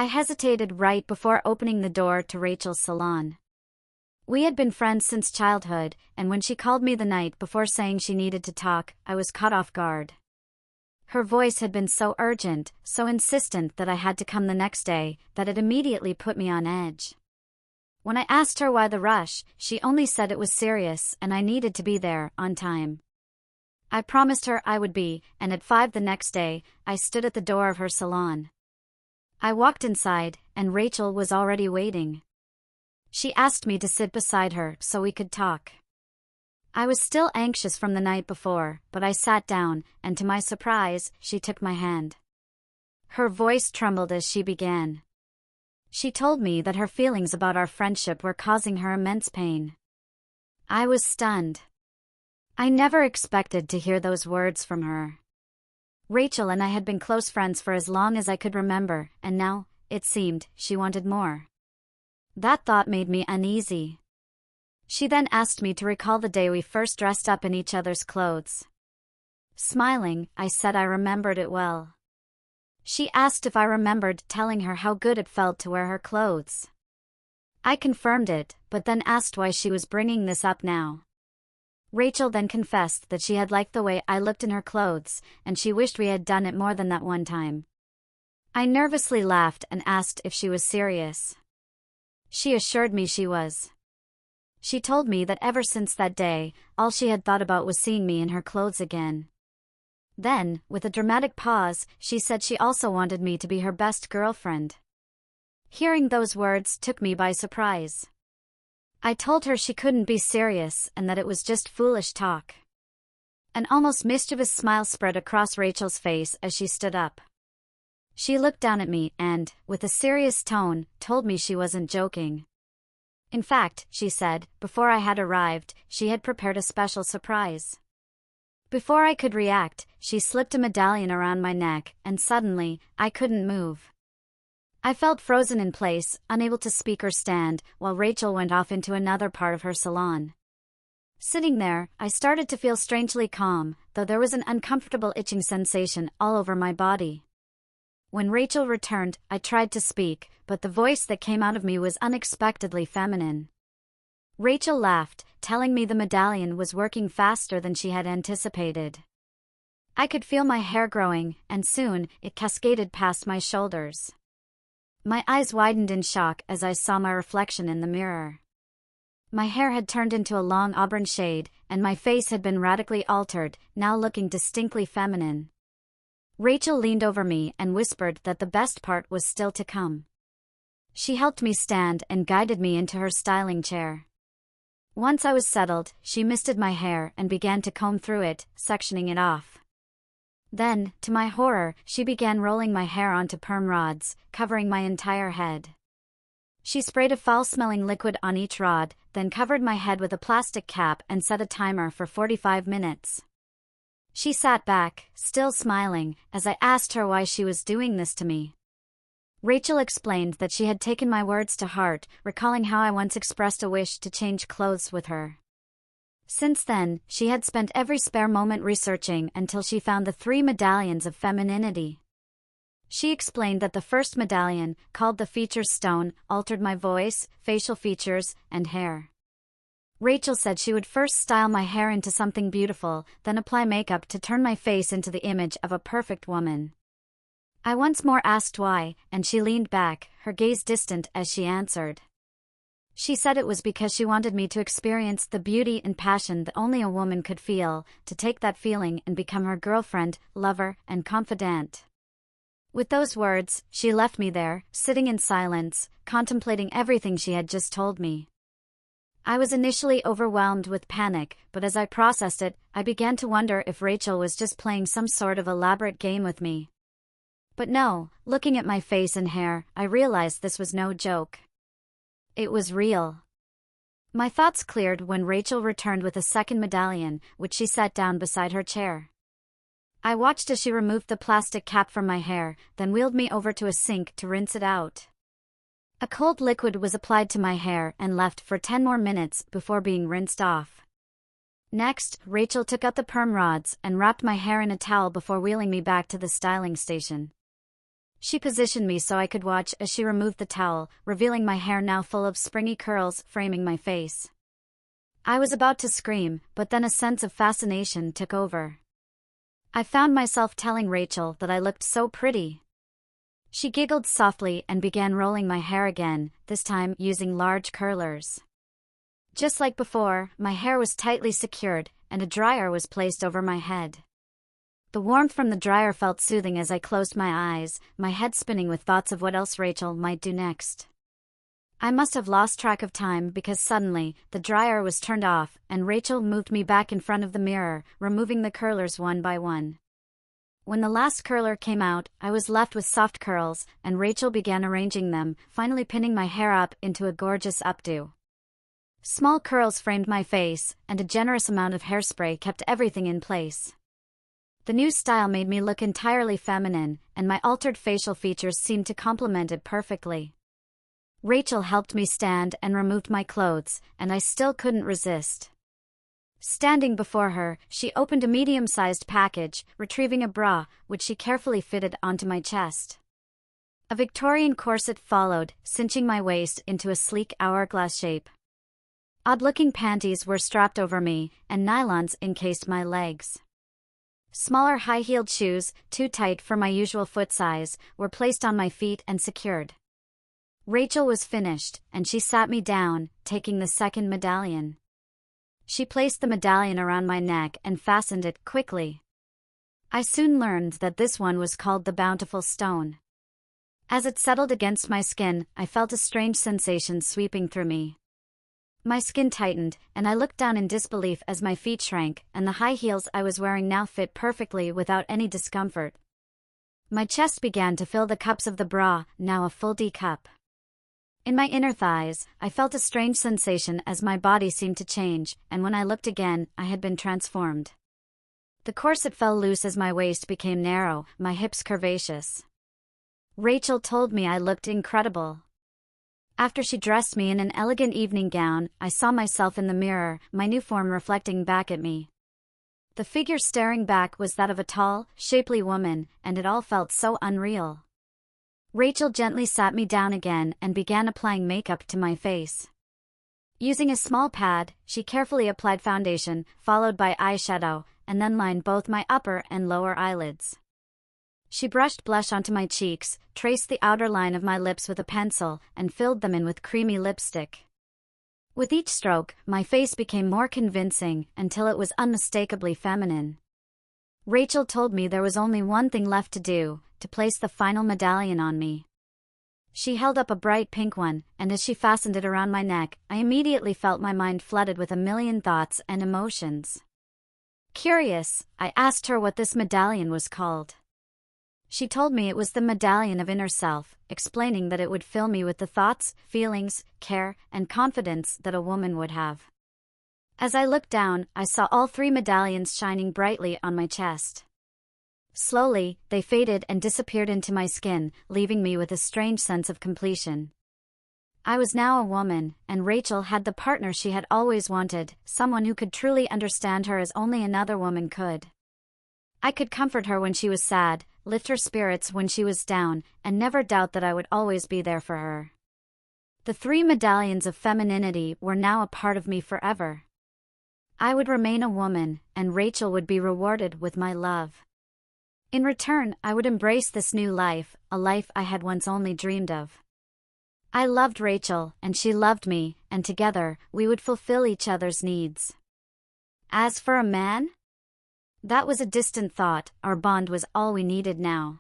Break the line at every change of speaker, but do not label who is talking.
I hesitated right before opening the door to Rachel's salon. We had been friends since childhood, and when she called me the night before saying she needed to talk, I was caught off guard. Her voice had been so urgent, so insistent that I had to come the next day, that it immediately put me on edge. When I asked her why the rush, she only said it was serious and I needed to be there, on time. I promised her I would be, and at 5 the next day, I stood at the door of her salon. I walked inside, and Rachel was already waiting. She asked me to sit beside her so we could talk. I was still anxious from the night before, but I sat down, and to my surprise, she took my hand. Her voice trembled as she began. She told me that her feelings about our friendship were causing her immense pain. I was stunned. I never expected to hear those words from her. Rachel and I had been close friends for as long as I could remember, and now, it seemed, she wanted more. That thought made me uneasy. She then asked me to recall the day we first dressed up in each other's clothes. Smiling, I said I remembered it well. She asked if I remembered telling her how good it felt to wear her clothes. I confirmed it, but then asked why she was bringing this up now. Rachel then confessed that she had liked the way I looked in her clothes, and she wished we had done it more than that one time. I nervously laughed and asked if she was serious. She assured me she was. She told me that ever since that day, all she had thought about was seeing me in her clothes again. Then, with a dramatic pause, she said she also wanted me to be her best girlfriend. Hearing those words took me by surprise. I told her she couldn't be serious and that it was just foolish talk. An almost mischievous smile spread across Rachel's face as she stood up. She looked down at me and, with a serious tone, told me she wasn't joking. In fact, she said, before I had arrived, she had prepared a special surprise. Before I could react, she slipped a medallion around my neck, and suddenly, I couldn't move. I felt frozen in place, unable to speak or stand, while Rachel went off into another part of her salon. Sitting there, I started to feel strangely calm, though there was an uncomfortable itching sensation all over my body. When Rachel returned, I tried to speak, but the voice that came out of me was unexpectedly feminine. Rachel laughed, telling me the medallion was working faster than she had anticipated. I could feel my hair growing, and soon, it cascaded past my shoulders. My eyes widened in shock as I saw my reflection in the mirror. My hair had turned into a long auburn shade, and my face had been radically altered, now looking distinctly feminine. Rachel leaned over me and whispered that the best part was still to come. She helped me stand and guided me into her styling chair. Once I was settled, she misted my hair and began to comb through it, sectioning it off. Then, to my horror, she began rolling my hair onto perm rods, covering my entire head. She sprayed a foul-smelling liquid on each rod, then covered my head with a plastic cap and set a timer for 45 minutes. She sat back, still smiling, as I asked her why she was doing this to me. Rachel explained that she had taken my words to heart, recalling how I once expressed a wish to change clothes with her. Since then, she had spent every spare moment researching until she found the 3 medallions of femininity. She explained that the first medallion, called the Features Stone, altered my voice, facial features, and hair. Rachel said she would first style my hair into something beautiful, then apply makeup to turn my face into the image of a perfect woman. I once more asked why, and she leaned back, her gaze distant as she answered. She said it was because she wanted me to experience the beauty and passion that only a woman could feel, to take that feeling and become her girlfriend, lover, and confidant. With those words, she left me there, sitting in silence, contemplating everything she had just told me. I was initially overwhelmed with panic, but as I processed it, I began to wonder if Rachel was just playing some sort of elaborate game with me. But no, looking at my face and hair, I realized this was no joke. It was real. My thoughts cleared when Rachel returned with a second medallion, which she set down beside her chair. I watched as she removed the plastic cap from my hair, then wheeled me over to a sink to rinse it out. A cold liquid was applied to my hair and left for 10 more minutes before being rinsed off. Next, Rachel took out the perm rods and wrapped my hair in a towel before wheeling me back to the styling station. She positioned me so I could watch as she removed the towel, revealing my hair now full of springy curls framing my face. I was about to scream, but then a sense of fascination took over. I found myself telling Rachel that I looked so pretty. She giggled softly and began rolling my hair again, this time using large curlers. Just like before, my hair was tightly secured, and a dryer was placed over my head. The warmth from the dryer felt soothing as I closed my eyes, my head spinning with thoughts of what else Rachel might do next. I must have lost track of time because suddenly, the dryer was turned off, and Rachel moved me back in front of the mirror, removing the curlers one by one. When the last curler came out, I was left with soft curls, and Rachel began arranging them, finally pinning my hair up into a gorgeous updo. Small curls framed my face, and a generous amount of hairspray kept everything in place. The new style made me look entirely feminine, and my altered facial features seemed to complement it perfectly. Rachel helped me stand and removed my clothes, and I still couldn't resist. Standing before her, she opened a medium-sized package, retrieving a bra, which she carefully fitted onto my chest. A Victorian corset followed, cinching my waist into a sleek hourglass shape. Odd-looking panties were strapped over me, and nylons encased my legs. Smaller high-heeled shoes, too tight for my usual foot size, were placed on my feet and secured. Rachel was finished, and she sat me down, taking the second medallion. She placed the medallion around my neck and fastened it quickly. I soon learned that this one was called the Bountiful Stone. As it settled against my skin, I felt a strange sensation sweeping through me. My skin tightened, and I looked down in disbelief as my feet shrank, and the high heels I was wearing now fit perfectly without any discomfort. My chest began to fill the cups of the bra, now a full D cup. In my inner thighs, I felt a strange sensation as my body seemed to change, and when I looked again, I had been transformed. The corset fell loose as my waist became narrow, my hips curvaceous. Rachel told me I looked incredible. After she dressed me in an elegant evening gown, I saw myself in the mirror, my new form reflecting back at me. The figure staring back was that of a tall, shapely woman, and it all felt so unreal. Rachel gently sat me down again and began applying makeup to my face. Using a small pad, she carefully applied foundation, followed by eyeshadow, and then lined both my upper and lower eyelids. She brushed blush onto my cheeks, traced the outer line of my lips with a pencil, and filled them in with creamy lipstick. With each stroke, my face became more convincing, until it was unmistakably feminine. Rachel told me there was only one thing left to do, to place the final medallion on me. She held up a bright pink one, and as she fastened it around my neck, I immediately felt my mind flooded with a million thoughts and emotions. Curious, I asked her what this medallion was called. She told me it was the medallion of inner self, explaining that it would fill me with the thoughts, feelings, care, and confidence that a woman would have. As I looked down, I saw all three medallions shining brightly on my chest. Slowly, they faded and disappeared into my skin, leaving me with a strange sense of completion. I was now a woman, and Rachel had the partner she had always wanted, someone who could truly understand her as only another woman could. I could comfort her when she was sad, lift her spirits when she was down, and never doubt that I would always be there for her. The three medallions of femininity were now a part of me forever. I would remain a woman, and Rachel would be rewarded with my love. In return, I would embrace this new life, a life I had once only dreamed of. I loved Rachel, and she loved me, and together, we would fulfill each other's needs. As for a man? That was a distant thought, our bond was all we needed now.